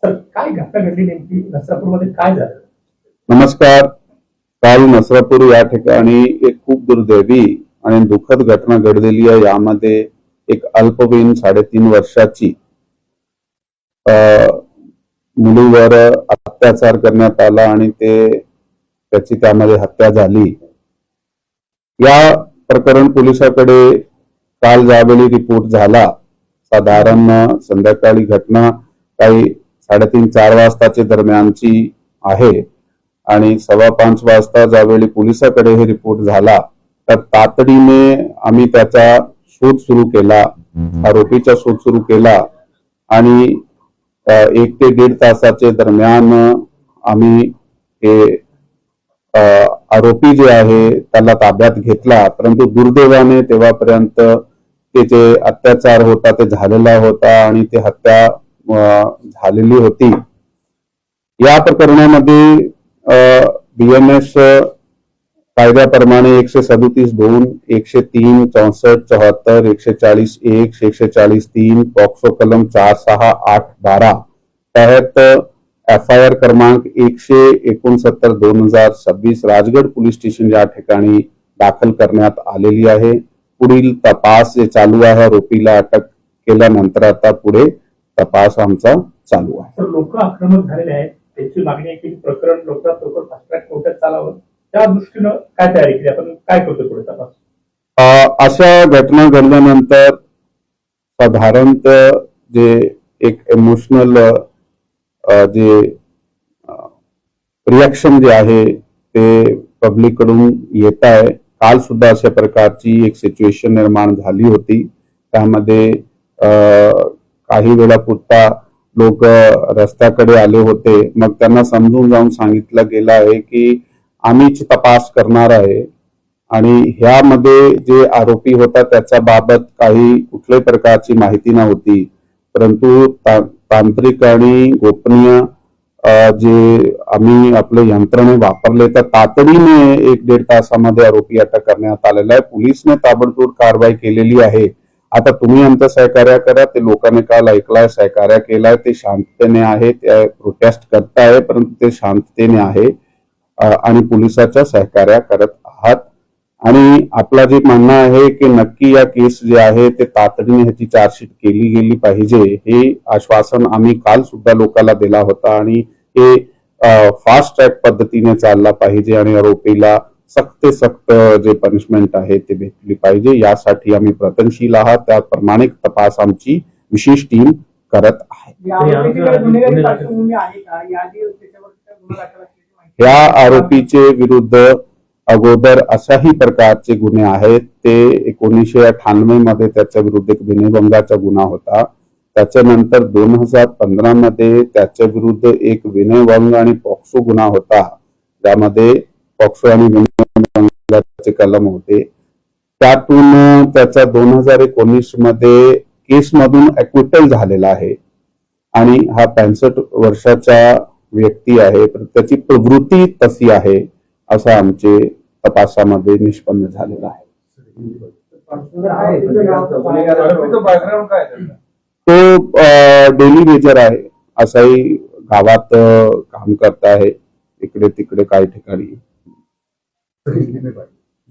तर काय घटना घडली नेमकी नसरापूरमध्ये काय झालं? नमस्कार. काल नसरापूर या ठिकाणी एक खूप दुर्दैवी आणि दुःखद घटना घडलेली आहे. यामध्ये एक अल्पवयीन 3.5 वर्षाची मुलीवर अत्याचार करण्यात आला आणि त्याची त्यामध्ये हत्या झाली. या प्रकरण पोलिसांकडे काल ज्यावेळी रिपोर्ट झाला, साधारण संध्याकाळी घटना काही 3:30-4 वाजताच्या दरम्यानची आहे आणि 4:15 वाजता ज्यावेळी पोलिसांकडे हे रिपोर्ट झाला तर तातडीने आम्ही त्याचा शोध सुरू केला, आरोपीचा शोध सुरू केला आणि 1 ते 1.5 तासाच्या दरम्यान आम्ही हे आरोपी जे आहे त्याला ताब्यात घेतला. परंतु दुर्दैवाने तेव्हापर्यंत ते जे अत्याचार होता ते झालेला होता आणि ते हत्या झालेली होती. या प्रकरणामध्ये BNS कायद्याप्रमाणे 137(2), 103, 64, 74, 140(1), 140(3), पॉक्सो कलम 468-12 तहत FIR क्रमांक 169/2026 राजगड पोलीस स्टेशन या ठिकाणी दाखल करण्यात आलेली आहे. पुढील तपास जे चालू आहे, आरोपीला अटक केल्यानंतर आता पुढे तपास आमचा चालू आहे. लोक आक्रमक झालेले आहेत, त्याची मागणी आहे की प्रकरण लवकरात लवकर फास्ट ट्रॅक कोर्टात चालावं. त्या दृष्टीनं काय तयारी केली आपण, काय करतो पुढे तपास? अशा घटना घडल्यानंतर साधारणतः जे एक इमोशनल जे रिएक्शन जे आहे ते पब्लिक कडून येत आहे. काल सुद्धा अशा प्रकारची एक सिच्युएशन निर्माण झाली होती. त्यामध्ये काही वेळापुरता लोक रस्त्याकडे आले होते. मग त्यांना समजून जाऊन सांगितलं गेलं आहे की आम्हीच तपास करणार आहे आणि ह्यामध्ये जे आरोपी होता त्याच्या बाबत काही कुठल्याही प्रकारची माहिती नव्हती. परंतु तांत्रिक आणि गोपनीय जे आम्ही आपले यंत्रणे वापरले तर तातडीने 1-1.5 तासामध्ये आरोपी अटक करण्यात आलेला आहे. पोलिसने ताबडतोब कारवाई केलेली आहे. आता तुम्ही आमचं सहकार्य करा. ते लोकांनी काल ऐकलाय, सहकार्य केलाय, ते शांततेने आहे, ते प्रोटेस्ट करताय परंतु ते शांततेने आहे आणि पोलिसाच्या सहकार्य करत आहात. आणि आपला जे म्हणणं आहे की नक्की या केस जे आहे ते तातडीने ह्याची चार्जशीट केली गेली पाहिजे, हे आश्वासन आम्ही काल सुद्धा लोकांना दिला होता आणि हे फास्ट ट्रॅक पद्धतीने चालला पाहिजे आणि आरोपीला सक्त जे पनिशमेंट आहे ते भेटली पाहिजे. यासाठी आम्ही प्रयत्नशील आहात. त्याप्रमाणे तपास आमची विशेष टीम करत आहे. या आरोपीचे विरुद्ध अगोदर अशाही प्रकारचे गुन्हे आहेत. ते 1998 मध्ये त्याच्या विरुद्ध एक विनयभंगाचा गुन्हा होता. त्याच्यानंतर 2015 मध्ये त्याच्या विरुद्ध एक विनयभंग आणि पॉक्सो गुन्हा होता, ज्यामध्ये पॉक्सो आणि विनयभंगाचे कलम होते. त्यातून त्याचा 2019 मध्ये केसमधून ॲक्विटल झालेला आहे आणि हा 65 वर्षाचा व्यक्ती आहे. त्याची प्रवृत्ती तशी आहे असं आमचे तपासामध्ये निष्पन्न झालेलं आहे. तो डेली वेजर आहे, असाही गावात काम करत आहे, इकडे तिकडे काही ठिकाणी.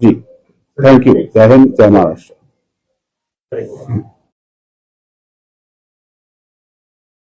जी, थँक्यू. जय हिंद, जय महाराष्ट्र.